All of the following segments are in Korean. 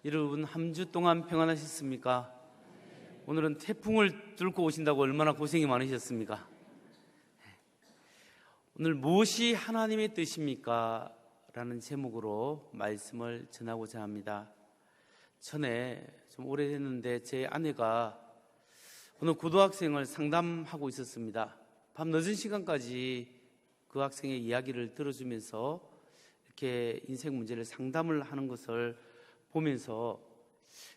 여러분 한 주 동안 평안하셨습니까? 오늘은 태풍을 뚫고 오신다고 얼마나 고생이 많으셨습니까? 오늘 무엇이 하나님의 뜻입니까? 라는 제목으로 말씀을 전하고자 합니다. 전에 좀 오래됐는데 제 아내가 어느 고등학생을 상담하고 있었습니다. 밤 늦은 시간까지 그 학생의 이야기를 들어주면서 이렇게 인생 문제를 상담을 하는 것을 보면서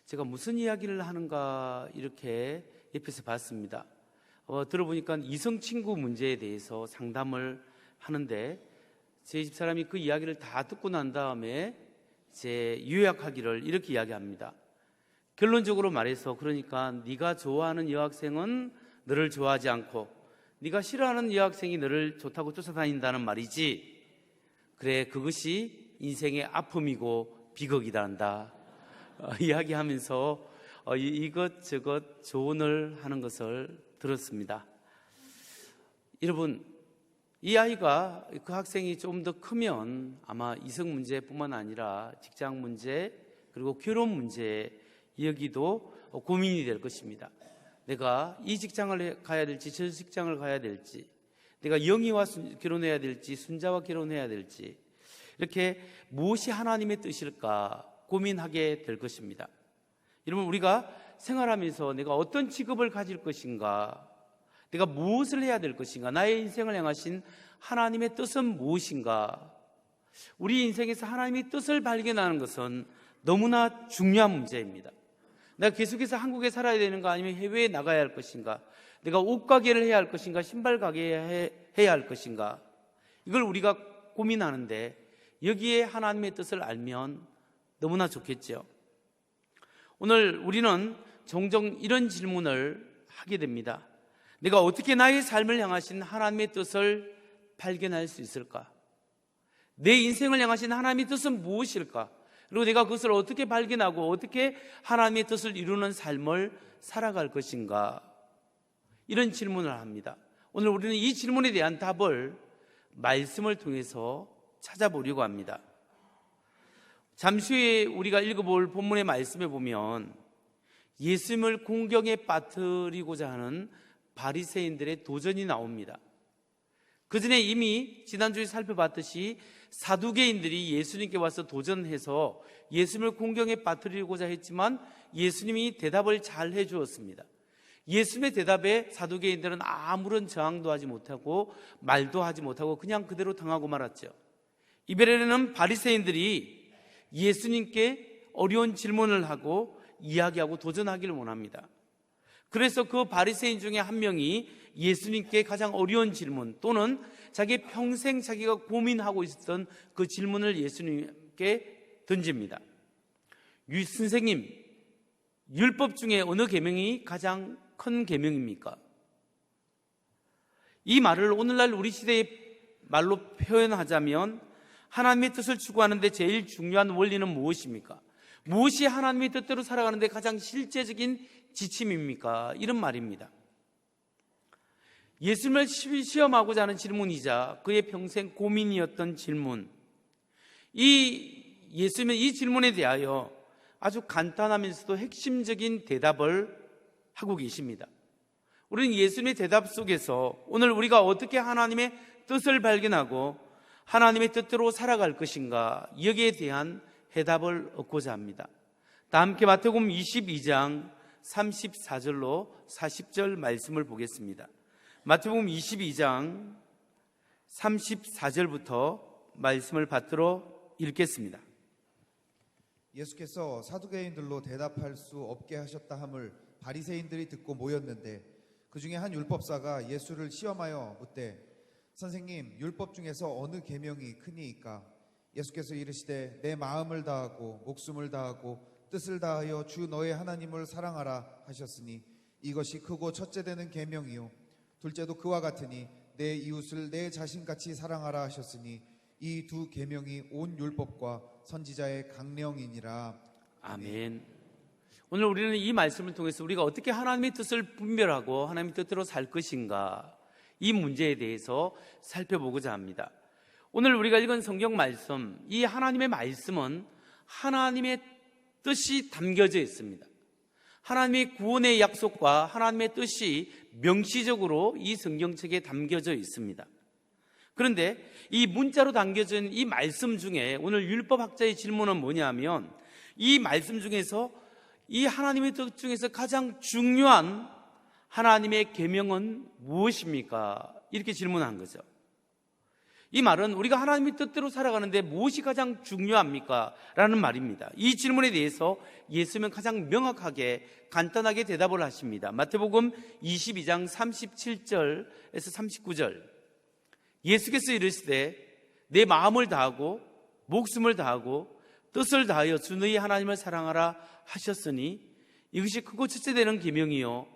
제가 무슨 이야기를 하는가 이렇게 옆에서 봤습니다. 들어보니까 이성 친구 문제에 대해서 상담을 하는데 제 집사람이 그 이야기를 다 듣고 난 다음에 제 요약하기를 이렇게 이야기합니다. 결론적으로 말해서 그러니까 네가 좋아하는 여학생은 너를 좋아하지 않고 네가 싫어하는 여학생이 너를 좋다고 쫓아다닌다는 말이지. 그래, 그것이 인생의 아픔이고 비극이다 한다. 이야기하면서 이것저것 조언을 하는 것을 들었습니다. 여러분, 이 아이가, 그 학생이 좀 더 크면 아마 이성 문제뿐만 아니라 직장 문제 그리고 결혼 문제 여기도 고민이 될 것입니다. 내가 이 직장을 가야 될지 저 직장을 가야 될지, 내가 영희와 결혼해야 될지 순자와 결혼해야 될지, 이렇게 무엇이 하나님의 뜻일까 고민하게 될 것입니다. 여러분, 우리가 생활하면서 내가 어떤 직업을 가질 것인가, 내가 무엇을 해야 될 것인가, 나의 인생을 향하신 하나님의 뜻은 무엇인가, 우리 인생에서 하나님의 뜻을 발견하는 것은 너무나 중요한 문제입니다. 내가 계속해서 한국에 살아야 되는가 아니면 해외에 나가야 할 것인가, 내가 옷가게를 해야 할 것인가 신발 가게 해야 할 것인가, 이걸 우리가 고민하는데 여기에 하나님의 뜻을 알면 너무나 좋겠죠. 오늘 우리는 종종 이런 질문을 하게 됩니다. 내가 어떻게 나의 삶을 향하신 하나님의 뜻을 발견할 수 있을까? 내 인생을 향하신 하나님의 뜻은 무엇일까? 그리고 내가 그것을 어떻게 발견하고 어떻게 하나님의 뜻을 이루는 삶을 살아갈 것인가? 이런 질문을 합니다. 오늘 우리는 이 질문에 대한 답을 말씀을 통해서 찾아보려고 합니다. 잠시 후에 우리가 읽어볼 본문의 말씀에 보면 예수님을 공경에 빠뜨리고자 하는 바리새인들의 도전이 나옵니다. 그 전에 이미 지난주에 살펴봤듯이 사두개인들이 예수님께 와서 도전해서 예수님을 공경에 빠뜨리고자 했지만 예수님이 대답을 잘 해주었습니다. 예수님의 대답에 사두개인들은 아무런 저항도 하지 못하고 말도 하지 못하고 그냥 그대로 당하고 말았죠. 이번에는 바리새인들이 예수님께 어려운 질문을 하고 이야기하고 도전하기를 원합니다. 그래서 그 바리새인 중에 한 명이 예수님께 가장 어려운 질문 또는 자기 평생 자기가 고민하고 있었던 그 질문을 예수님께 던집니다. 선생님, 율법 중에 어느 계명이 가장 큰 계명입니까? 이 말을 오늘날 우리 시대의 말로 표현하자면 하나님의 뜻을 추구하는데 제일 중요한 원리는 무엇입니까? 무엇이 하나님의 뜻대로 살아가는데 가장 실제적인 지침입니까? 이런 말입니다. 예수님을 시험하고자 하는 질문이자 그의 평생 고민이었던 질문, 예수님은 이 질문에 대하여 아주 간단하면서도 핵심적인 대답을 하고 계십니다. 우리는 예수님의 대답 속에서 오늘 우리가 어떻게 하나님의 뜻을 발견하고 하나님의 뜻대로 살아갈 것인가, 여기에 대한 해답을 얻고자 합니다. 다 함께 마태복음 22장 34절로 40절 말씀을 보겠습니다. 마태복음 22장 34절부터 말씀을 받들어 읽겠습니다. 예수께서 사두개인들로 대답할 수 없게 하셨다 함을 바리새인들이 듣고 모였는데 그 중에 한 율법사가 예수를 시험하여 묻되 선생님, 율법 중에서 어느 계명이 크니이까? 예수께서 이르시되 내 마음을 다하고 목숨을 다하고 뜻을 다하여 주 너의 하나님을 사랑하라 하셨으니 이것이 크고 첫째 되는 계명이요 둘째도 그와 같으니 내 이웃을 내 자신같이 사랑하라 하셨으니 이 두 계명이 온 율법과 선지자의 강령이니라. 아멘. 오늘 우리는 이 말씀을 통해서 우리가 어떻게 하나님의 뜻을 분별하고 하나님의 뜻대로 살 것인가, 이 문제에 대해서 살펴보고자 합니다. 오늘 우리가 읽은 성경 말씀, 이 하나님의 말씀은 하나님의 뜻이 담겨져 있습니다. 하나님의 구원의 약속과 하나님의 뜻이 명시적으로 이 성경책에 담겨져 있습니다. 그런데 이 문자로 담겨진 이 말씀 중에 오늘 율법학자의 질문은 뭐냐면, 이 말씀 중에서 이 하나님의 뜻 중에서 가장 중요한 하나님의 계명은 무엇입니까? 이렇게 질문한 거죠. 이 말은 우리가 하나님의 뜻대로 살아가는데 무엇이 가장 중요합니까? 라는 말입니다. 이 질문에 대해서 예수님은 가장 명확하게 간단하게 대답을 하십니다. 마태복음 22장 37절에서 39절, 예수께서 이르시되 내 마음을 다하고 목숨을 다하고 뜻을 다하여 주 너희 하나님을 사랑하라 하셨으니 이것이 크고 첫째 되는 계명이요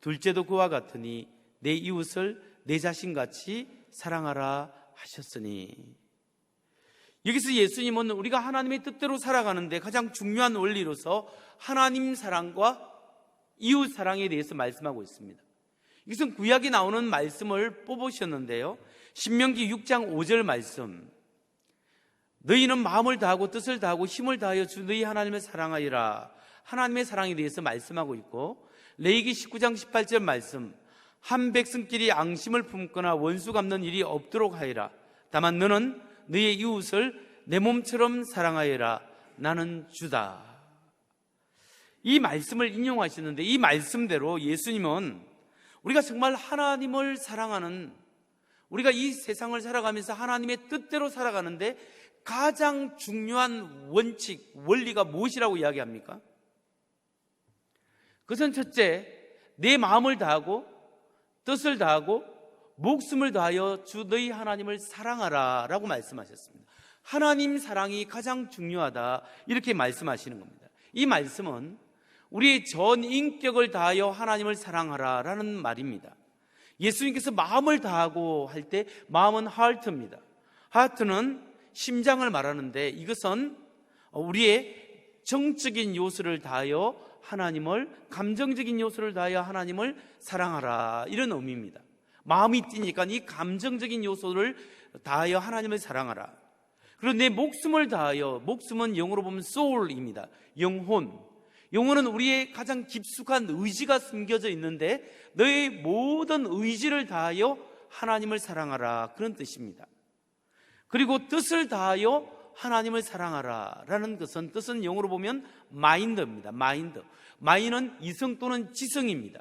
둘째도 그와 같으니 내 이웃을 내 자신같이 사랑하라 하셨으니. 여기서 예수님은 우리가 하나님의 뜻대로 살아가는데 가장 중요한 원리로서 하나님 사랑과 이웃 사랑에 대해서 말씀하고 있습니다. 이것은 구약에 나오는 말씀을 뽑으셨는데요, 신명기 6장 5절 말씀, 너희는 마음을 다하고 뜻을 다하고 힘을 다하여 주 너희 하나님을 사랑하리라, 하나님의 사랑에 대해서 말씀하고 있고, 레위기 19장 18절 말씀, 한 백성끼리 앙심을 품거나 원수 갚는 일이 없도록 하여라. 다만 너는 너의 이웃을 내 몸처럼 사랑하여라. 나는 주다. 이 말씀을 인용하시는데, 이 말씀대로 예수님은 우리가 정말 하나님을 사랑하는, 우리가 이 세상을 살아가면서 하나님의 뜻대로 살아가는데 가장 중요한 원칙, 원리가 무엇이라고 이야기합니까? 그것은 첫째, 내 마음을 다하고 뜻을 다하고 목숨을 다하여 주 너희 하나님을 사랑하라 라고 말씀하셨습니다. 하나님 사랑이 가장 중요하다, 이렇게 말씀하시는 겁니다. 이 말씀은 우리의 전 인격을 다하여 하나님을 사랑하라 라는 말입니다. 예수님께서 마음을 다하고 할 때 마음은 하트입니다. 하트는 심장을 말하는데, 이것은 우리의 정적인 요소를 다하여 하나님을, 감정적인 요소를 다하여 하나님을 사랑하라, 이런 의미입니다. 마음이 뛰니까 이 감정적인 요소를 다하여 하나님을 사랑하라. 그리고 내 목숨을 다하여, 목숨은 영어로 보면 soul입니다. 영혼. 영혼은 우리의 가장 깊숙한 의지가 숨겨져 있는데 너의 모든 의지를 다하여 하나님을 사랑하라, 그런 뜻입니다. 그리고 뜻을 다하여 하나님을 사랑하라 라는 것은, 뜻은 영어로 보면 마인드입니다. 마인드는 이성 또는 지성입니다.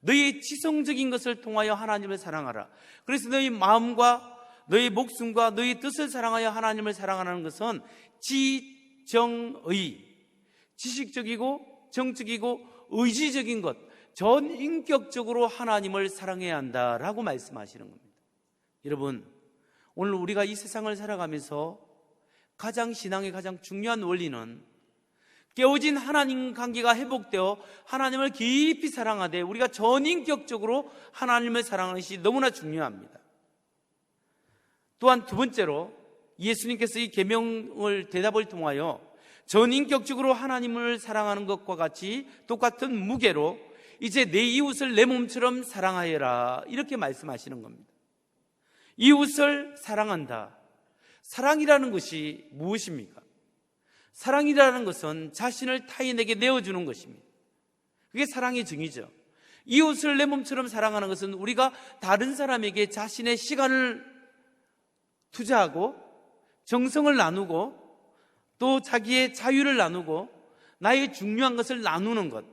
너의 지성적인 것을 통하여 하나님을 사랑하라. 그래서 너의 마음과 너의 목숨과 너의 뜻을 사랑하여 하나님을 사랑하는 것은 지정의, 지식적이고 정적이고 의지적인 것, 전 인격적으로 하나님을 사랑해야 한다라고 말씀하시는 겁니다. 여러분, 오늘 우리가 이 세상을 살아가면서 가장 신앙의 가장 중요한 원리는 깨어진 하나님 관계가 회복되어 하나님을 깊이 사랑하되 우리가 전인격적으로 하나님을 사랑하는 것이 너무나 중요합니다. 또한 두 번째로, 예수님께서 이 계명을 대답을 통하여 전인격적으로 하나님을 사랑하는 것과 같이 똑같은 무게로 이제 내 이웃을 내 몸처럼 사랑하여라, 이렇게 말씀하시는 겁니다. 이웃을 사랑한다. 사랑이라는 것이 무엇입니까? 사랑이라는 것은 자신을 타인에게 내어주는 것입니다. 그게 사랑의 정의죠. 이웃을 내 몸처럼 사랑하는 것은 우리가 다른 사람에게 자신의 시간을 투자하고 정성을 나누고 또 자기의 자유를 나누고 나의 중요한 것을 나누는 것,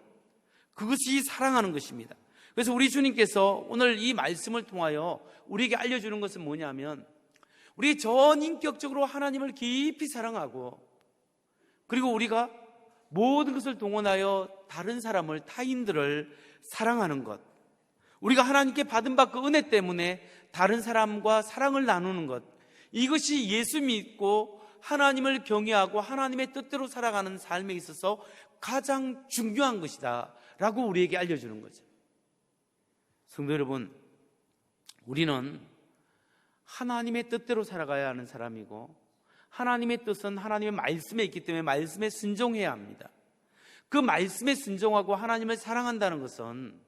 그것이 사랑하는 것입니다. 그래서 우리 주님께서 오늘 이 말씀을 통하여 우리에게 알려주는 것은 뭐냐면, 우리 전인격적으로 하나님을 깊이 사랑하고, 그리고 우리가 모든 것을 동원하여 다른 사람을, 타인들을 사랑하는 것, 우리가 하나님께 받은 바 그 은혜 때문에 다른 사람과 사랑을 나누는 것, 이것이 예수 믿고 하나님을 경외하고 하나님의 뜻대로 살아가는 삶에 있어서 가장 중요한 것이다 라고 우리에게 알려주는 거죠. 성도 여러분, 우리는 하나님의 뜻대로 살아가야 하는 사람이고, 하나님의 뜻은 하나님의 말씀에 있기 때문에 말씀에 순종해야 합니다. 그 말씀에 순종하고 하나님을 사랑한다는 것은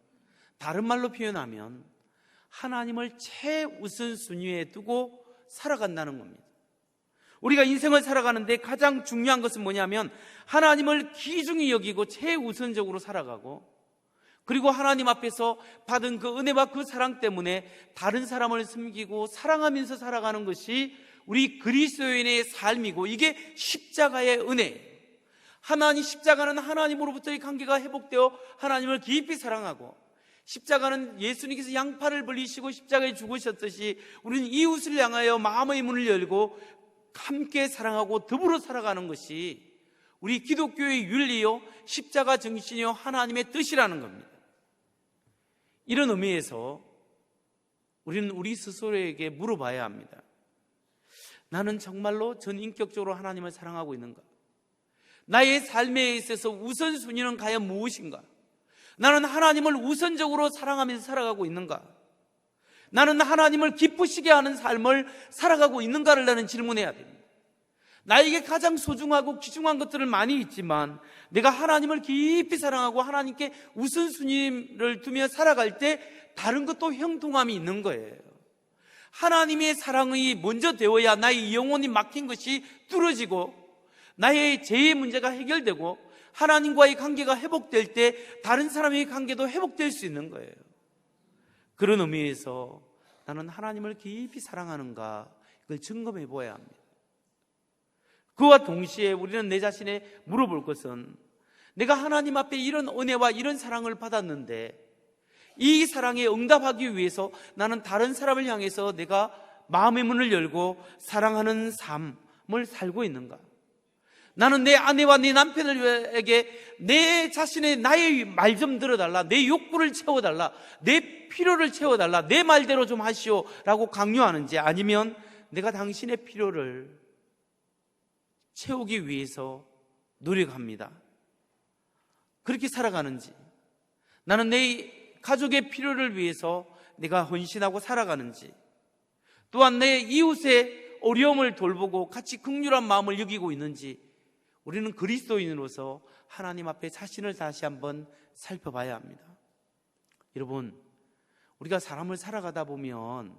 다른 말로 표현하면 하나님을 최우선 순위에 두고 살아간다는 겁니다. 우리가 인생을 살아가는데 가장 중요한 것은 뭐냐면 하나님을 귀중히 여기고 최우선적으로 살아가고, 그리고 하나님 앞에서 받은 그 은혜와 그 사랑 때문에 다른 사람을 섬기고 사랑하면서 살아가는 것이 우리 그리스도인의 삶이고, 이게 십자가의 은혜예요. 하나님, 십자가는 하나님으로부터의 관계가 회복되어 하나님을 깊이 사랑하고, 십자가는 예수님께서 양팔을 벌리시고 십자가에 죽으셨듯이 우리는 이웃을 향하여 마음의 문을 열고 함께 사랑하고 더불어 살아가는 것이 우리 기독교의 윤리요, 십자가 정신이요, 하나님의 뜻이라는 겁니다. 이런 의미에서 우리는 우리 스스로에게 물어봐야 합니다. 나는 정말로 전인격적으로 하나님을 사랑하고 있는가? 나의 삶에 있어서 우선순위는 과연 무엇인가? 나는 하나님을 우선적으로 사랑하면서 살아가고 있는가? 나는 하나님을 기쁘시게 하는 삶을 살아가고 있는가를 나는 질문해야 됩니다. 나에게 가장 소중하고 귀중한 것들은 많이 있지만 내가 하나님을 깊이 사랑하고 하나님께 우선순위를 두며 살아갈 때 다른 것도 형통함이 있는 거예요. 하나님의 사랑이 먼저 되어야 나의 영혼이 막힌 것이 뚫어지고 나의 죄의 문제가 해결되고 하나님과의 관계가 회복될 때 다른 사람의 관계도 회복될 수 있는 거예요. 그런 의미에서 나는 하나님을 깊이 사랑하는가, 그걸 점검해 보아야 합니다. 그와 동시에 우리는 내 자신에 물어볼 것은, 내가 하나님 앞에 이런 은혜와 이런 사랑을 받았는데 이 사랑에 응답하기 위해서 나는 다른 사람을 향해서 내가 마음의 문을 열고 사랑하는 삶을 살고 있는가? 나는 내 아내와 내 남편에게 내 자신의 나의 말 좀 들어달라, 내 욕구를 채워달라, 내 필요를 채워달라, 내 말대로 좀 하시오 라고 강요하는지, 아니면 내가 당신의 필요를 채우기 위해서 노력합니다. 그렇게 살아가는지, 나는 내 가족의 필요를 위해서 내가 헌신하고 살아가는지, 또한 내 이웃의 어려움을 돌보고 같이 긍휼한 마음을 여기고 있는지, 우리는 그리스도인으로서 하나님 앞에 자신을 다시 한번 살펴봐야 합니다. 여러분, 우리가 사람을 살아가다 보면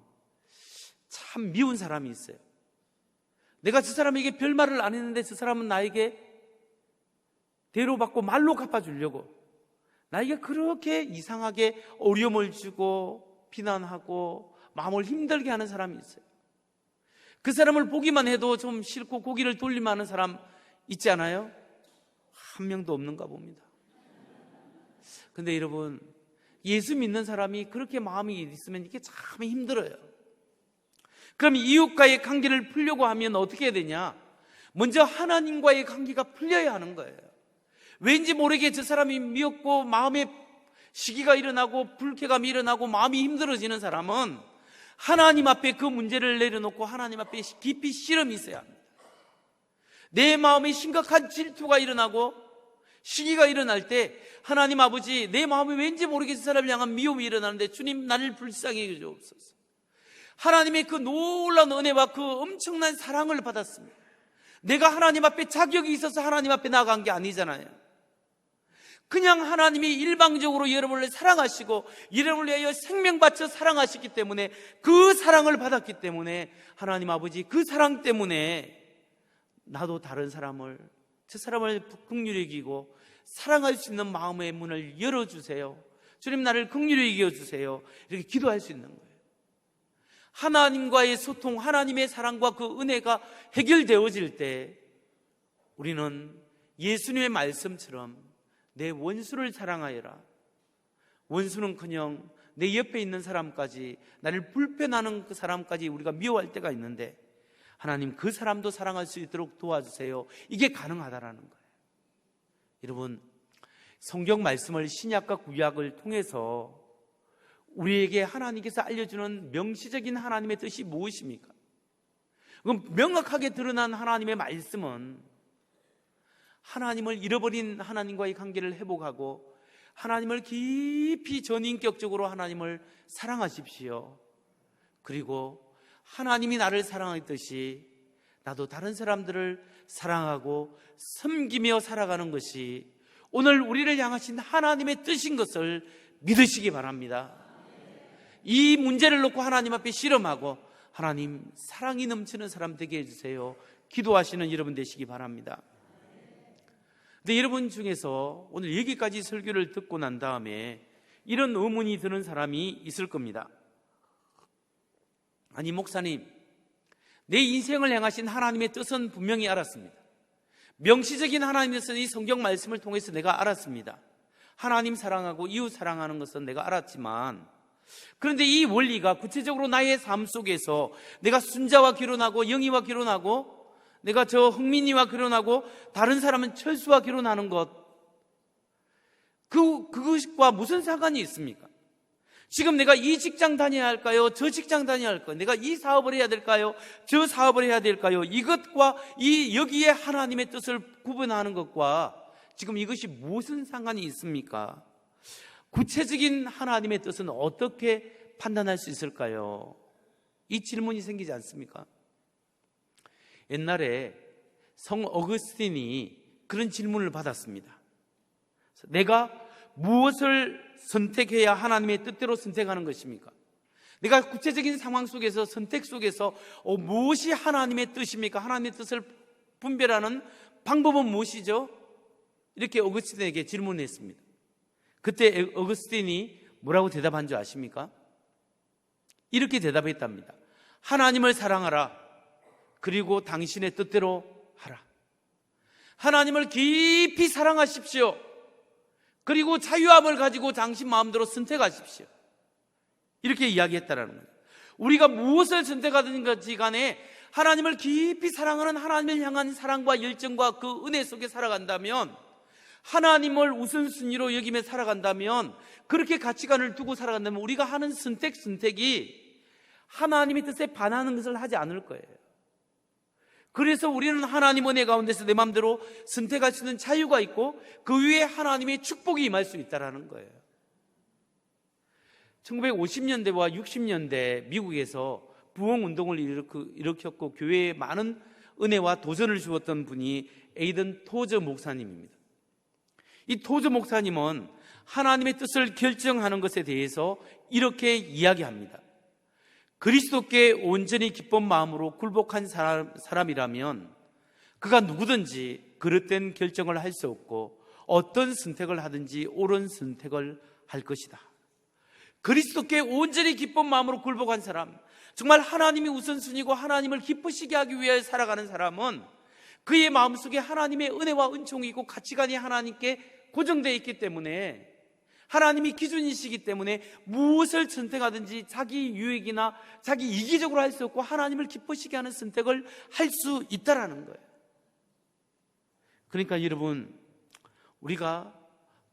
참 미운 사람이 있어요. 내가 저 사람에게 별말을 안 했는데 저 사람은 나에게 대로받고 말로 갚아주려고 나에게 그렇게 이상하게 어려움을 주고 비난하고 마음을 힘들게 하는 사람이 있어요. 그 사람을 보기만 해도 좀 싫고 고개를 돌리면 하는 사람 있지 않아요? 한 명도 없는가 봅니다. 근데 여러분, 예수 믿는 사람이 그렇게 마음이 있으면 이게 참 힘들어요. 그럼 이웃과의 관계를 풀려고 하면 어떻게 해야 되냐? 먼저 하나님과의 관계가 풀려야 하는 거예요. 왠지 모르게 저 사람이 미웠고 마음에 시기가 일어나고 불쾌감이 일어나고 마음이 힘들어지는 사람은 하나님 앞에 그 문제를 내려놓고 하나님 앞에 깊이 실험이 있어야 합니다. 내 마음에 심각한 질투가 일어나고 시기가 일어날 때 하나님 아버지, 내 마음에 왠지 모르게 저 사람을 향한 미움이 일어나는데 주님, 나를 불쌍히 여겨주옵소서. 하나님의 그 놀라운 은혜와 그 엄청난 사랑을 받았습니다. 내가 하나님 앞에 자격이 있어서 하나님 앞에 나간 게 아니잖아요. 그냥 하나님이 일방적으로 여러분을 사랑하시고 여러분을 위하여 생명 바쳐 사랑하셨기 때문에, 그 사랑을 받았기 때문에 하나님 아버지, 그 사랑 때문에 나도 다른 사람을, 저 사람을 긍휼히 여기고 사랑할 수 있는 마음의 문을 열어주세요. 주님, 나를 긍휼히 여겨주세요. 이렇게 기도할 수 있는 거예요. 하나님과의 소통, 하나님의 사랑과 그 은혜가 해결되어질 때 우리는 예수님의 말씀처럼 내 원수를 사랑하여라. 원수는커녕 내 옆에 있는 사람까지, 나를 불편하는 그 사람까지 우리가 미워할 때가 있는데 하나님, 그 사람도 사랑할 수 있도록 도와주세요. 이게 가능하다라는 거예요. 여러분, 성경 말씀을 신약과 구약을 통해서 우리에게 하나님께서 알려주는 명시적인 하나님의 뜻이 무엇입니까? 그럼 명확하게 드러난 하나님의 말씀은 하나님을 잃어버린 하나님과의 관계를 회복하고 하나님을 깊이 전인격적으로 하나님을 사랑하십시오. 그리고 하나님이 나를 사랑했듯이 나도 다른 사람들을 사랑하고 섬기며 살아가는 것이 오늘 우리를 향하신 하나님의 뜻인 것을 믿으시기 바랍니다. 이 문제를 놓고 하나님 앞에 실험하고, 하나님, 사랑이 넘치는 사람 되게 해주세요. 기도하시는 여러분 되시기 바랍니다. 근데 여러분 중에서 오늘 여기까지 설교를 듣고 난 다음에 이런 의문이 드는 사람이 있을 겁니다. 아니, 목사님, 내 인생을 향하신 하나님의 뜻은 분명히 알았습니다. 명시적인 하나님의 뜻은 이 성경 말씀을 통해서 내가 알았습니다. 하나님 사랑하고 이웃 사랑하는 것은 내가 알았지만, 그런데 이 원리가 구체적으로 나의 삶 속에서 내가 순자와 결혼하고 영희와 결혼하고 내가 저 흥민이와 결혼하고 다른 사람은 철수와 결혼하는 것, 그것과 무슨 상관이 있습니까? 지금 내가 이 직장 다녀야 할까요? 저 직장 다녀야 할까요? 내가 이 사업을 해야 될까요? 저 사업을 해야 될까요? 이것과 여기에 하나님의 뜻을 구분하는 것과 지금 이것이 무슨 상관이 있습니까? 구체적인 하나님의 뜻은 어떻게 판단할 수 있을까요? 이 질문이 생기지 않습니까? 옛날에 성 어거스틴이 그런 질문을 받았습니다. 내가 무엇을 선택해야 하나님의 뜻대로 선택하는 것입니까? 내가 구체적인 상황 속에서 선택 속에서 무엇이 하나님의 뜻입니까? 하나님의 뜻을 분별하는 방법은 무엇이죠? 이렇게 어거스틴에게 질문했습니다. 그때 어거스틴이 뭐라고 대답한 줄 아십니까? 이렇게 대답했답니다. 하나님을 사랑하라. 그리고 당신의 뜻대로 하라. 하나님을 깊이 사랑하십시오. 그리고 자유함을 가지고 당신 마음대로 선택하십시오. 이렇게 이야기했다라는 거예요. 우리가 무엇을 선택하든지 간에 하나님을 깊이 사랑하는 하나님을 향한 사랑과 열정과 그 은혜 속에 살아간다면, 하나님을 우선순위로 여기며 살아간다면, 그렇게 가치관을 두고 살아간다면 우리가 하는 선택이 하나님의 뜻에 반하는 것을 하지 않을 거예요. 그래서 우리는 하나님 은혜 가운데서 내 마음대로 선택할 수 있는 자유가 있고 그 위에 하나님의 축복이 임할 수 있다는 거예요. 1950년대와 60년대 미국에서 부흥운동을 일으켰고 교회에 많은 은혜와 도전을 주었던 분이 에이든 토저 목사님입니다. 이 토저 목사님은 하나님의 뜻을 결정하는 것에 대해서 이렇게 이야기합니다. 그리스도께 온전히 기쁜 마음으로 굴복한 사람이라면 그가 누구든지 그릇된 결정을 할 수 없고 어떤 선택을 하든지 옳은 선택을 할 것이다. 그리스도께 온전히 기쁜 마음으로 굴복한 사람, 정말 하나님이 우선순위고 하나님을 기쁘시게 하기 위해 살아가는 사람은 그의 마음속에 하나님의 은혜와 은총이 있고 가치관이 하나님께 고정되어 있기 때문에, 하나님이 기준이시기 때문에 무엇을 선택하든지 자기 유익이나 자기 이기적으로 할 수 없고 하나님을 기쁘시게 하는 선택을 할 수 있다라는 거예요. 그러니까 여러분, 우리가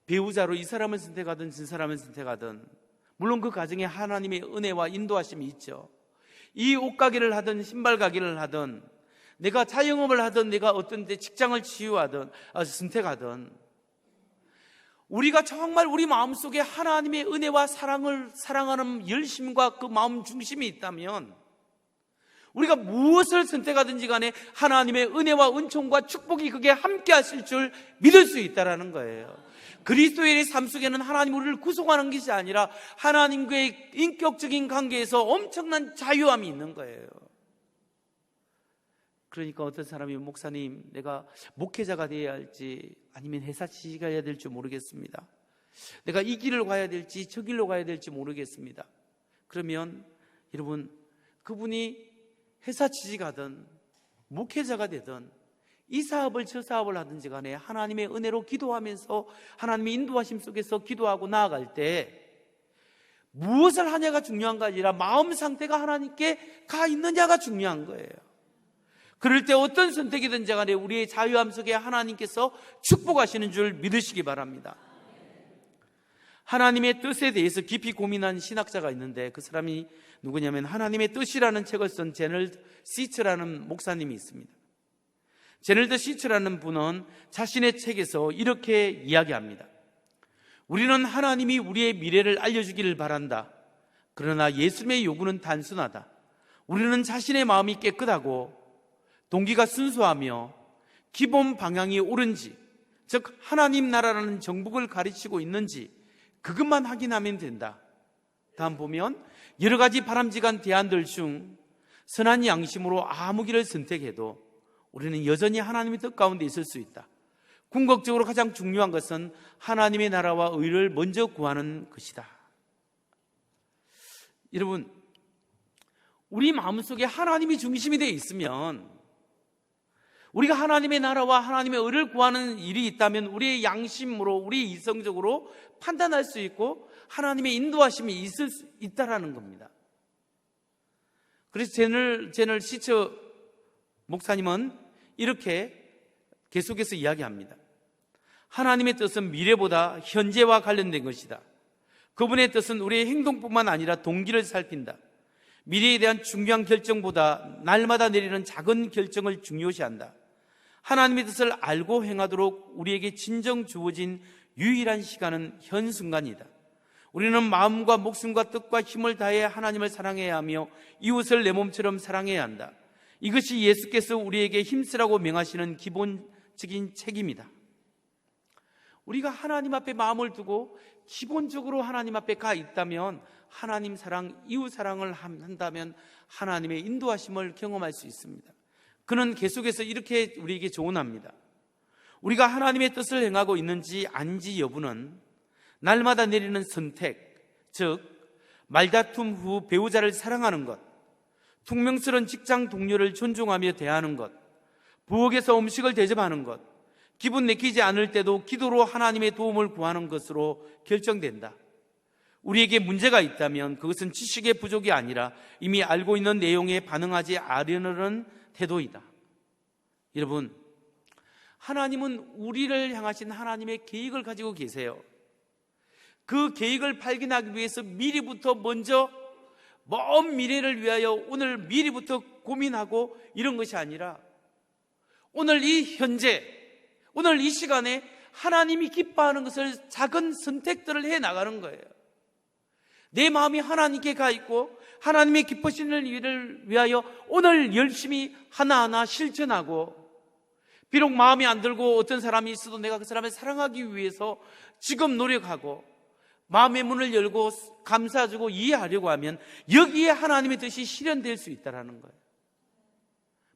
배우자로 이 사람을 선택하든 저 사람을 선택하든 물론 그 가정에 하나님의 은혜와 인도하심이 있죠. 이 옷가게를 하든 신발 가게를 하든 내가 자영업을 하든 내가 어떤 데 직장을 선택하든 우리가 정말 우리 마음속에 하나님의 은혜와 사랑을 사랑하는 열심과 그 마음 중심이 있다면 우리가 무엇을 선택하든지 간에 하나님의 은혜와 은총과 축복이 그게 함께 하실 줄 믿을 수 있다는 거예요. 그리스도의 삶 속에는 하나님 우리를 구속하는 것이 아니라 하나님과의 인격적인 관계에서 엄청난 자유함이 있는 거예요. 그러니까 어떤 사람이 목사님, 내가 목회자가 되어야 할지 아니면 회사 취직을 해야 될지 모르겠습니다. 내가 이 길을 가야 될지 저 길로 가야 될지 모르겠습니다. 그러면 여러분, 그분이 회사 취직하든 목회자가 되든 이 사업을 저 사업을 하든지 간에 하나님의 은혜로 기도하면서 하나님의 인도하심 속에서 기도하고 나아갈 때 무엇을 하냐가 중요한 게 아니라 마음 상태가 하나님께 가 있느냐가 중요한 거예요. 그럴 때 어떤 선택이든지 간에 우리의 자유함 속에 하나님께서 축복하시는 줄 믿으시기 바랍니다. 하나님의 뜻에 대해서 깊이 고민한 신학자가 있는데 그 사람이 누구냐면 하나님의 뜻이라는 책을 쓴 제널드 시츠라는 목사님이 있습니다. 제널드 시츠라는 분은 자신의 책에서 이렇게 이야기합니다. 우리는 하나님이 우리의 미래를 알려주기를 바란다. 그러나 예수님의 요구는 단순하다. 우리는 자신의 마음이 깨끗하고 동기가 순수하며 기본 방향이 옳은지, 즉 하나님 나라라는 정복을 가르치고 있는지 그것만 확인하면 된다. 다음 보면 여러 가지 바람직한 대안들 중 선한 양심으로 아무 길을 선택해도 우리는 여전히 하나님의 뜻 가운데 있을 수 있다. 궁극적으로 가장 중요한 것은 하나님의 나라와 의를 먼저 구하는 것이다. 여러분, 우리 마음속에 하나님이 중심이 되어 있으면, 우리가 하나님의 나라와 하나님의 의를 구하는 일이 있다면 우리의 양심으로, 우리 이성적으로 판단할 수 있고 하나님의 인도하심이 있을 수 있다라는 겁니다. 그래서 제널 시처 목사님은 이렇게 계속해서 이야기합니다. 하나님의 뜻은 미래보다 현재와 관련된 것이다. 그분의 뜻은 우리의 행동뿐만 아니라 동기를 살핀다. 미래에 대한 중요한 결정보다 날마다 내리는 작은 결정을 중요시한다. 하나님의 뜻을 알고 행하도록 우리에게 진정 주어진 유일한 시간은 현 순간이다. 우리는 마음과 목숨과 뜻과 힘을 다해 하나님을 사랑해야 하며 이웃을 내 몸처럼 사랑해야 한다. 이것이 예수께서 우리에게 힘쓰라고 명하시는 기본적인 책임이다. 우리가 하나님 앞에 마음을 두고 기본적으로 하나님 앞에 가 있다면, 하나님 사랑, 이웃 사랑을 한다면 하나님의 인도하심을 경험할 수 있습니다. 그는 계속해서 이렇게 우리에게 조언합니다. 우리가 하나님의 뜻을 행하고 있는지 아닌지 여부는 날마다 내리는 선택, 즉 말다툼 후 배우자를 사랑하는 것, 퉁명스러운 직장 동료를 존중하며 대하는 것, 부엌에서 음식을 대접하는 것, 기분 내키지 않을 때도 기도로 하나님의 도움을 구하는 것으로 결정된다. 우리에게 문제가 있다면 그것은 지식의 부족이 아니라 이미 알고 있는 내용에 반응하지 않으려는 태도이다. 여러분, 하나님은 우리를 향하신 하나님의 계획을 가지고 계세요. 그 계획을 발견하기 위해서 미리부터 먼저 먼 미래를 위하여 오늘 미리부터 고민하고 이런 것이 아니라 오늘 이 현재, 오늘 이 시간에 하나님이 기뻐하는 것을 작은 선택들을 해 나가는 거예요. 내 마음이 하나님께 가 있고 하나님의 기뻐하시는 일을 위하여 오늘 열심히 하나하나 실천하고, 비록 마음에 안 들고 어떤 사람이 있어도 내가 그 사람을 사랑하기 위해서 지금 노력하고 마음의 문을 열고 감싸주고 이해하려고 하면 여기에 하나님의 뜻이 실현될 수 있다는 거예요.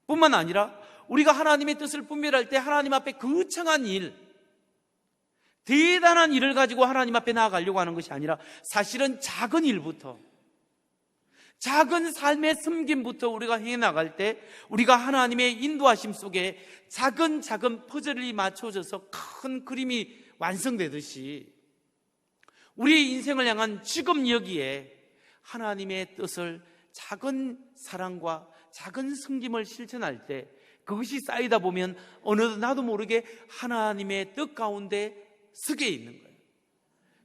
뿐만 아니라 우리가 하나님의 뜻을 분별할 때 하나님 앞에 거창한 일, 대단한 일을 가지고 하나님 앞에 나아가려고 하는 것이 아니라 사실은 작은 일부터, 작은 삶의 섬김부터 우리가 해나갈 때 우리가 하나님의 인도하심 속에 작은 퍼즐이 맞춰져서 큰 그림이 완성되듯이 우리의 인생을 향한 지금 여기에 하나님의 뜻을 작은 사랑과 작은 섬김을 실천할 때 그것이 쌓이다 보면 어느덧 나도 모르게 하나님의 뜻 가운데 서게 있는 거예요.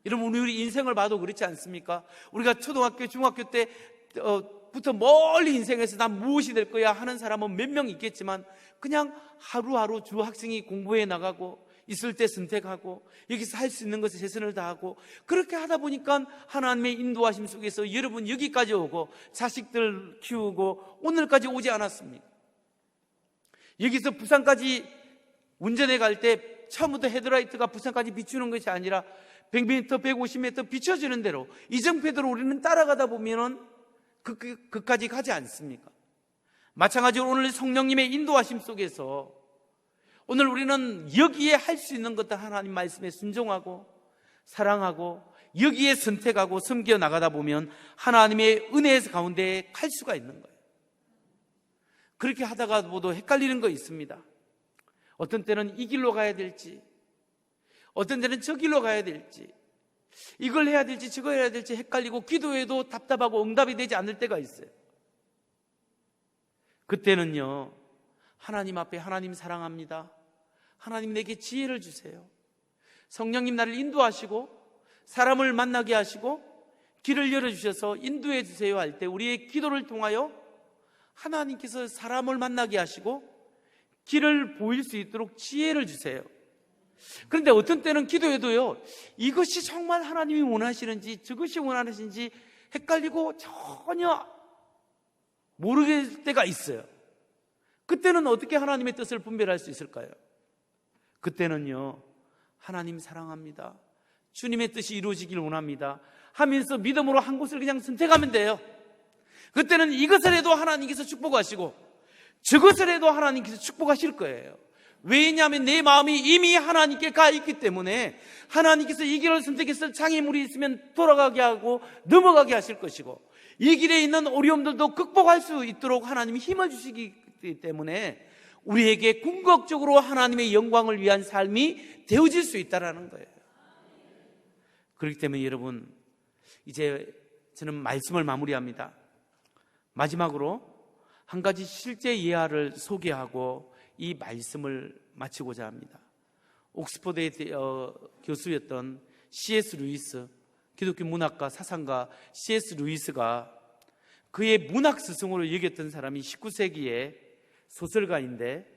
여러분, 우리 인생을 봐도 그렇지 않습니까? 우리가 초등학교, 중학교 때부터 멀리 인생에서 난 무엇이 될 거야 하는 사람은 몇 명 있겠지만 그냥 하루하루 주 학생이 공부해 나가고 있을 때 선택하고 여기서 할 수 있는 것에 최선을 다하고 그렇게 하다 보니까 하나님의 인도하심 속에서 여러분 여기까지 오고 자식들 키우고 오늘까지 오지 않았습니까? 여기서 부산까지 운전해 갈 때 처음부터 헤드라이트가 부산까지 비추는 것이 아니라 100m, 150m 비춰지는 대로 이정표대로 우리는 따라가다 보면은 그까지 가지 않습니까? 마찬가지로 오늘 성령님의 인도하심 속에서 오늘 우리는 여기에 할 수 있는 것들 하나님 말씀에 순종하고 사랑하고 여기에 선택하고 섬겨 나가다 보면 하나님의 은혜 가운데 갈 수가 있는 거예요. 그렇게 하다가 모두 헷갈리는 거 있습니다. 어떤 때는 이 길로 가야 될지, 어떤 때는 저 길로 가야 될지, 이걸 해야 될지 저거 해야 될지 헷갈리고 기도해도 답답하고 응답이 되지 않을 때가 있어요. 그때는요, 하나님 앞에 하나님 사랑합니다, 하나님 내게 지혜를 주세요, 성령님 나를 인도하시고 사람을 만나게 하시고 길을 열어주셔서 인도해 주세요 할 때 우리의 기도를 통하여 하나님께서 사람을 만나게 하시고 길을 보일 수 있도록 지혜를 주세요. 그런데 어떤 때는 기도해도요, 이것이 정말 하나님이 원하시는지 저것이 원하시는지 헷갈리고 전혀 모르겠을 때가 있어요. 그때는 어떻게 하나님의 뜻을 분별할 수 있을까요? 그때는요, 하나님 사랑합니다, 주님의 뜻이 이루어지길 원합니다 하면서 믿음으로 한 곳을 그냥 선택하면 돼요. 그때는 이것을 해도 하나님께서 축복하시고 저것을 해도 하나님께서 축복하실 거예요. 왜냐하면 내 마음이 이미 하나님께 가 있기 때문에 하나님께서 이 길을 선택해서 장애물이 있으면 돌아가게 하고 넘어가게 하실 것이고, 이 길에 있는 어려움들도 극복할 수 있도록 하나님이 힘을 주시기 때문에 우리에게 궁극적으로 하나님의 영광을 위한 삶이 되어질 수 있다는 거예요. 그렇기 때문에 여러분, 이제 저는 말씀을 마무리합니다. 마지막으로 한 가지 실제 예화를 소개하고 이 말씀을 마치고자 합니다. 옥스퍼드의 교수였던 C.S. 루이스, 기독교 문학가, 사상가 C.S. 루이스가 그의 문학 스승으로 여겼던 사람이 19세기의 소설가인데,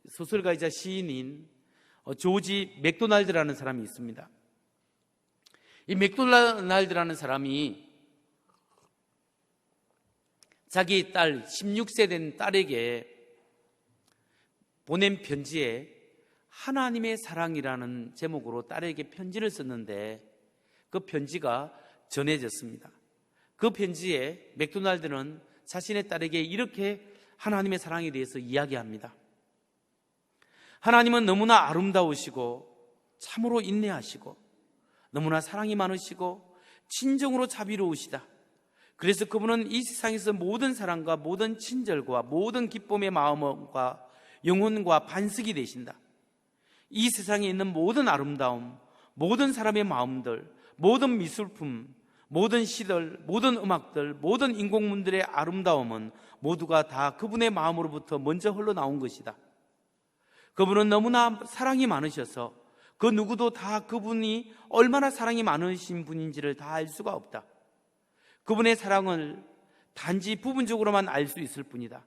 소설가이자 시인인 조지 맥도날드라는 사람이 있습니다. 이 맥도날드라는 사람이 자기 딸, 16세 된 딸에게 보낸 편지에 하나님의 사랑이라는 제목으로 딸에게 편지를 썼는데, 그 편지가 전해졌습니다. 그 편지에 맥도날드는 자신의 딸에게 이렇게 하나님의 사랑에 대해서 이야기합니다. 하나님은 너무나 아름다우시고 참으로 인내하시고 너무나 사랑이 많으시고 친정으로 자비로우시다. 그래서 그분은 이 세상에서 모든 사랑과 모든 친절과 모든 기쁨의 마음과 영혼과 반석이 되신다. 이 세상에 있는 모든 아름다움, 모든 사람의 마음들, 모든 미술품, 모든 시들, 모든 음악들, 모든 인공문들의 아름다움은 모두가 다 그분의 마음으로부터 먼저 흘러나온 것이다. 그분은 너무나 사랑이 많으셔서 그 누구도 다 그분이 얼마나 사랑이 많으신 분인지를 다 알 수가 없다. 그분의 사랑을 단지 부분적으로만 알 수 있을 뿐이다.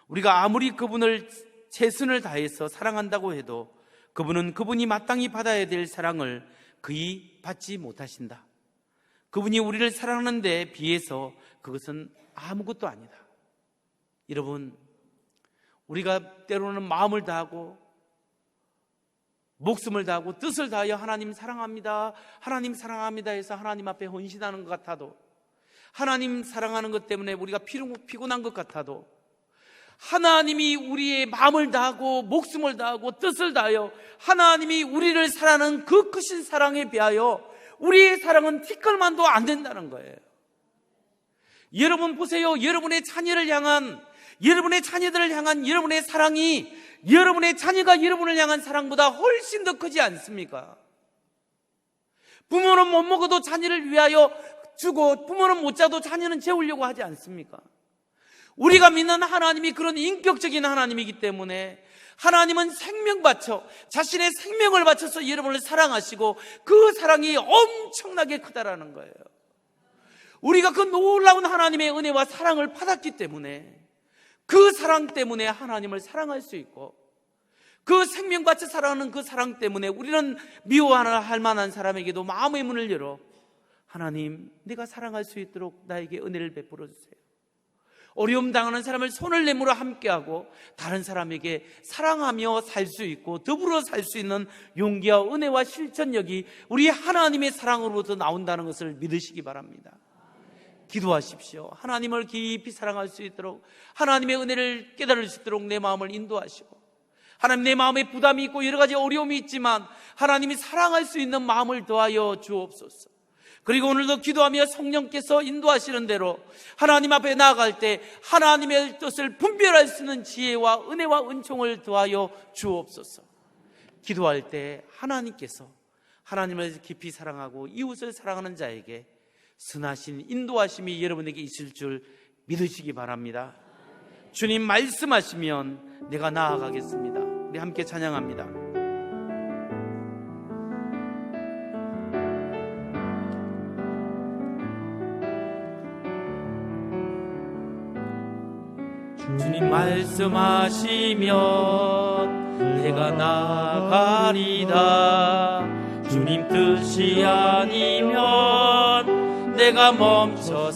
우리가 아무리 그분을 최선을 다해서 사랑한다고 해도 그분은 그분이 마땅히 받아야 될 사랑을 그이 받지 못하신다. 그분이 우리를 사랑하는 데 비해서 그것은 아무것도 아니다. 여러분, 우리가 때로는 마음을 다하고 목숨을 다하고 뜻을 다하여 하나님 사랑합니다, 하나님 사랑합니다 해서 하나님 앞에 헌신하는 것 같아도, 하나님 사랑하는 것 때문에 우리가 피곤한 것 같아도, 하나님이 우리의 마음을 다하고 목숨을 다하고 뜻을 다하여 하나님이 우리를 사랑하는 그 크신 사랑에 비하여 우리의 사랑은 티끌만도 안 된다는 거예요. 여러분 보세요. 여러분의 자녀를 향한, 여러분의 자녀들을 향한 여러분의 사랑이 여러분의 자녀가 여러분을 향한 사랑보다 훨씬 더 크지 않습니까? 부모는 못 먹어도 자녀를 위하여 주고, 부모는 못 자도 자녀는 재우려고 하지 않습니까? 우리가 믿는 하나님이 그런 인격적인 하나님이기 때문에 하나님은 생명 바쳐, 자신의 생명을 바쳐서 여러분을 사랑하시고 그 사랑이 엄청나게 크다라는 거예요. 우리가 그 놀라운 하나님의 은혜와 사랑을 받았기 때문에, 그 사랑 때문에 하나님을 사랑할 수 있고, 그 생명 바쳐 사랑하는 그 사랑 때문에 우리는 미워할 만한 사람에게도 마음의 문을 열어 하나님, 내가 사랑할 수 있도록 나에게 은혜를 베풀어 주세요. 어려움 당하는 사람을 손을 내밀어 함께하고 다른 사람에게 사랑하며 살 수 있고 더불어 살 수 있는 용기와 은혜와 실천력이 우리 하나님의 사랑으로부터 나온다는 것을 믿으시기 바랍니다. 기도하십시오. 하나님을 깊이 사랑할 수 있도록, 하나님의 은혜를 깨달을 수 있도록 내 마음을 인도하시고, 하나님, 내 마음에 부담이 있고 여러 가지 어려움이 있지만 하나님이 사랑할 수 있는 마음을 더하여 주옵소서. 그리고 오늘도 기도하며 성령께서 인도하시는 대로 하나님 앞에 나아갈 때 하나님의 뜻을 분별할 수 있는 지혜와 은혜와 은총을 더하여 주옵소서. 기도할 때 하나님께서 하나님을 깊이 사랑하고 이웃을 사랑하는 자에게 선하신 인도하심이 여러분에게 있을 줄 믿으시기 바랍니다. 주님 말씀하시면 내가 나아가겠습니다. 우리 함께 찬양합니다. 주님 말씀하시면 내가 나아가리다. 주님 뜻이 아니면 내가 멈춰서리다.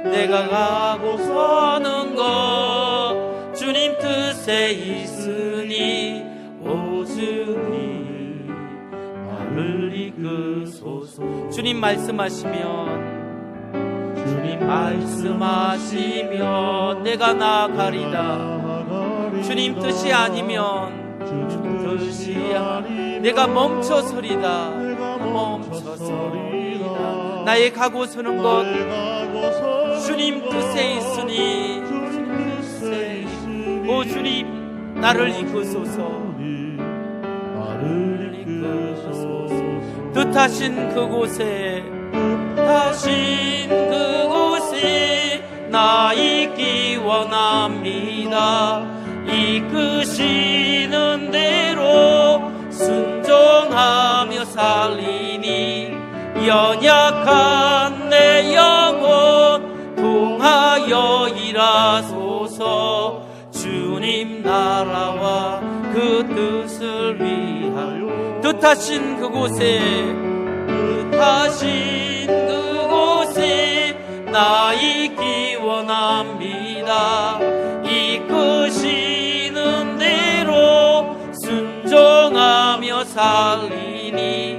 내가 가고서는 것 주님 뜻에 있으니 오 주님 나를 이끄소서. 주님 말씀하시면 주님 말씀하시면 내가 나아가리다. 주님 뜻이 아니면 주님 뜻이 아니 내가 멈춰서리다. 멈춰서리다. 나의 가고 서는 것 주님 뜻에 있으니 오 주님 나를 이끄소서. 뜻하신 그곳에 나 있기 원합니다. 이끄시는 대로 순종하며 살리니 연약한 내 영혼 통하여 일하소서. 주님 나라와 그 뜻을 위하여 뜻하신 그곳에 나 있기 원합니다. 이끄시는 대로 순종하며 살리니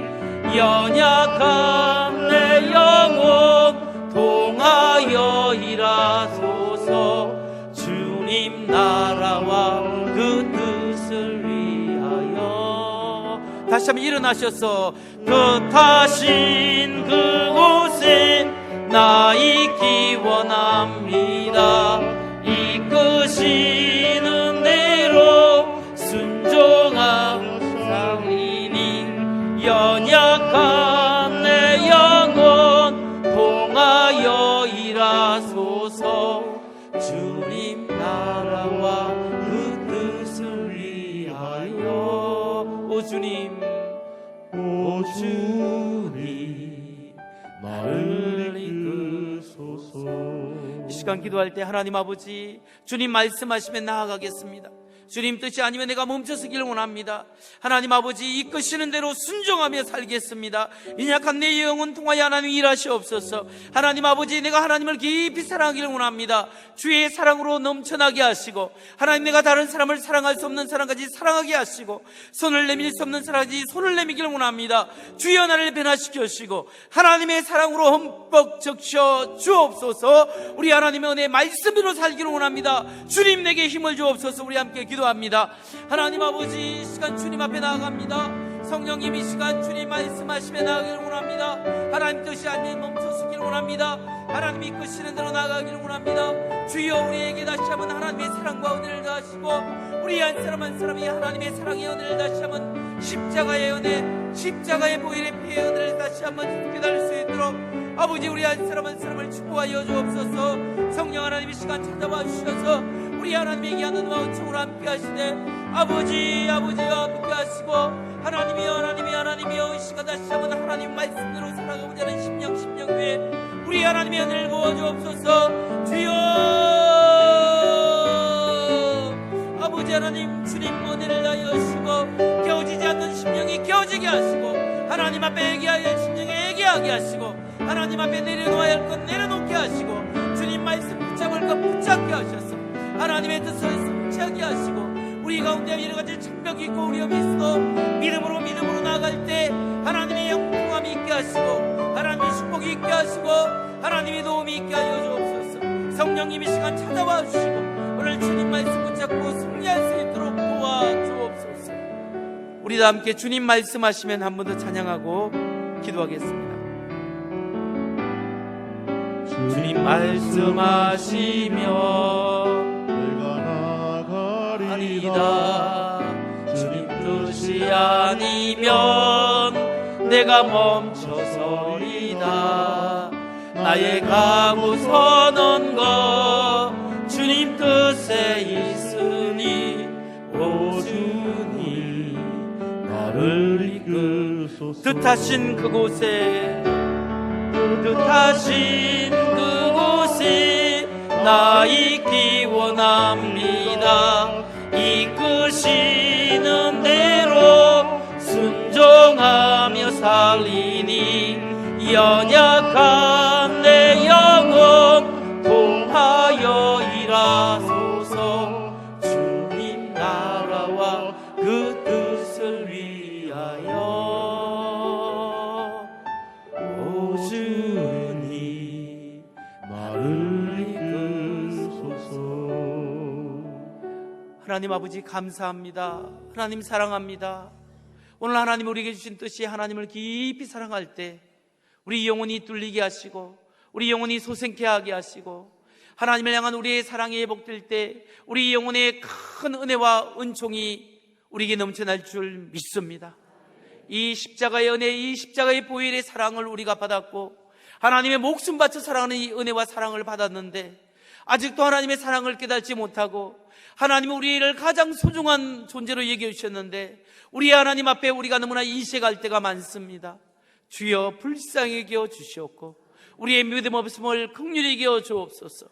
연약한 내 영혼 통하여 일하소서. 주님 나라와 그 뜻을 위하여 다시 한번 일어나셔서 뜻하신 그곳에 나 있기 원합니다. 이끄시는 대로 순종하며 살리니 연약한 내 영혼 통하여 일하소서. 주님 나라와 그 뜻을 위하여 오 주님 나를 이끄소서. 이 시간 기도할 때 하나님 아버지 주님 말씀하시면 나아가겠습니다. 주님 뜻이 아니면 내가 멈춰서기를 원합니다. 하나님 아버지 이끄시는 대로 순종하며 살겠습니다. 인약한 내 영혼 통하여 하나님 일하시옵소서. 하나님 아버지 내가 하나님을 깊이 사랑하기를 원합니다. 주의 사랑으로 넘쳐나게 하시고 하나님 내가 다른 사람을 사랑할 수 없는 사람까지 사랑하게 하시고 손을 내밀 수 없는 사람까지 손을 내밀기를 원합니다. 주여 나를 변화시켜 주시고 하나님의 사랑으로 흠뻑 적셔 주옵소서. 우리 하나님의 은혜 말씀으로 살기를 원합니다. 주님 내게 힘을 주옵소서. 우리 함께 기도합니다. 하나님 아버지 이 시간 주님 앞에 나아갑니다. 성령님 이 시간 주님 말씀하시며 나아가기를 원합니다. 하나님 뜻이 아니면 멈춰서기를 원합니다. 하나님이 이끄시는 대로 나아가기를 원합니다. 주여 우리에게 다시 한번 하나님의 사랑과 은혜를 다하시고 우리 한 사람 한 사람이 하나님의 사랑의 은혜를 다시 한번 십자가의 은혜 십자가의 보혈의 피의 은혜를 다시 한번 깨달을 수 있도록 아버지 우리 한 사람 한 사람을 축복하여 주옵소서. 성령 하나님의 시간 찾아와 주셔서 우리 하나님에게 하는 마음 청으로 함께 하시되 아버지와 함께 하시고 하나님이여 이 시간 다시 한번 하나님 말씀대로 살아가고자 하는 심령 위에 우리 하나님의 은혜를 부어주옵소서. 주여 아버지 하나님 주님 은혜를 다하여 주시고 깨어지지 않는 심령이 깨어지게 하시고 하나님 앞에 애기하게 할 심령이 애기하게 하시고 하나님 앞에 내려놓아야 할 것 내려놓게 하시고 주님 말씀 붙잡을 것 붙잡게 하셔서 하나님의 뜻을 성취하게 하시고 우리 가운데 여러 가지 장벽이 있고 어려움이 있어 믿음으로 나아갈 때 하나님의 영통함이 있게 하시고 하나님의 축복이 있게 하시고 하나님의 도움이 있게 하여 주옵소서. 성령님이 시간 찾아와 주시고 오늘 주님 말씀 붙잡고 승리할 수 있도록 도와주옵소서. 우리 다 함께 주님 말씀하시면 한 번 더 찬양하고 기도하겠습니다. 주님 말씀하시며 주님 뜻이 아니면 내가 멈춰서리다. 나의 가고 서는 것 주님 뜻에 있으니 오 주님 나를 이끌소서. 뜻하신 그곳에 나 있기 원합니다. 이끄시는 대로 순종하며 살리니 연약한 내 영혼 통하여 일하소서. 주님 나라와 그 뜻을 위하여 오 주님 하나님 아버지 감사합니다. 하나님 사랑합니다. 오늘 하나님 우리에게 주신 뜻이 하나님을 깊이 사랑할 때 우리 영혼이 뚫리게 하시고 우리 영혼이 소생케 하게 하시고 하나님을 향한 우리의 사랑이 회복될 때 우리 영혼의 큰 은혜와 은총이 우리에게 넘쳐날 줄 믿습니다. 이 십자가의 은혜, 이 십자가의 보혈의 사랑을 우리가 받았고 하나님의 목숨 바쳐 사랑하는 이 은혜와 사랑을 받았는데 아직도 하나님의 사랑을 깨닫지 못하고 하나님은 우리를 가장 소중한 존재로 얘기해 주셨는데 우리 하나님 앞에 우리가 너무나 인식할 때가 많습니다. 주여 불쌍히 여겨 주시옵고 우리의 믿음 없음을 긍휼히 여겨 주옵소서.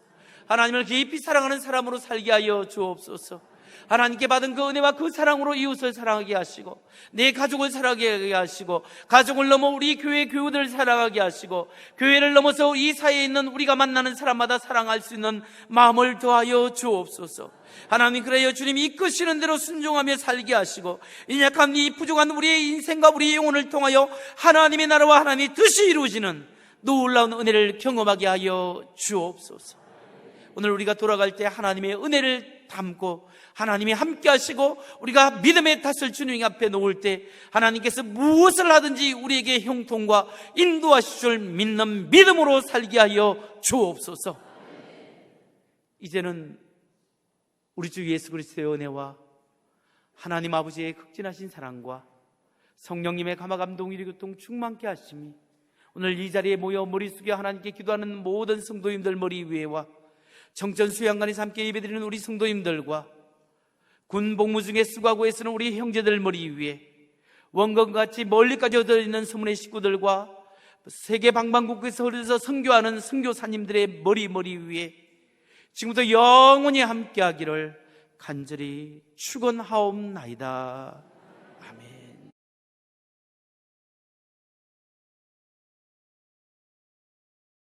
하나님을 깊이 사랑하는 사람으로 살게 하여 주옵소서. 하나님께 받은 그 은혜와 그 사랑으로 이웃을 사랑하게 하시고 내 가족을 사랑하게 하시고 가족을 넘어 우리 교회 교우들을 사랑하게 하시고 교회를 넘어서 이 사회에 있는 우리가 만나는 사람마다 사랑할 수 있는 마음을 더하여 주옵소서. 하나님 그래요 주님이 이끄시는 대로 순종하며 살게 하시고 이 약한 이 부족한 우리의 인생과 우리의 영혼을 통하여 하나님의 나라와 하나님의 뜻이 이루어지는 놀라운 은혜를 경험하게 하여 주옵소서. 오늘 우리가 돌아갈 때 하나님의 은혜를 담고 하나님이 함께 하시고 우리가 믿음의 탓을 주님 앞에 놓을 때 하나님께서 무엇을 하든지 우리에게 형통과 인도하실 줄 믿는 믿음으로 살게 하여 주옵소서. 이제는 우리 주 예수 그리스도의 은혜와 하나님 아버지의 극진하신 사랑과 성령님의 감화감동 위로교통 충만케 하심이 오늘 이 자리에 모여 머리 숙여 하나님께 기도하는 모든 성도님들 머리 위에와 정전 수양관에서 함께 예배드리는 우리 성도님들과 군 복무 중에 수고하고 애쓰는 우리 형제들 머리 위에 원건같이 멀리까지 얻어있는 서문의 식구들과 세계 방방곡곡에서 흘러서 선교하는 선교사님들의 머리 위에 지금부터 영원히 함께하기를 간절히 축원하옵나이다.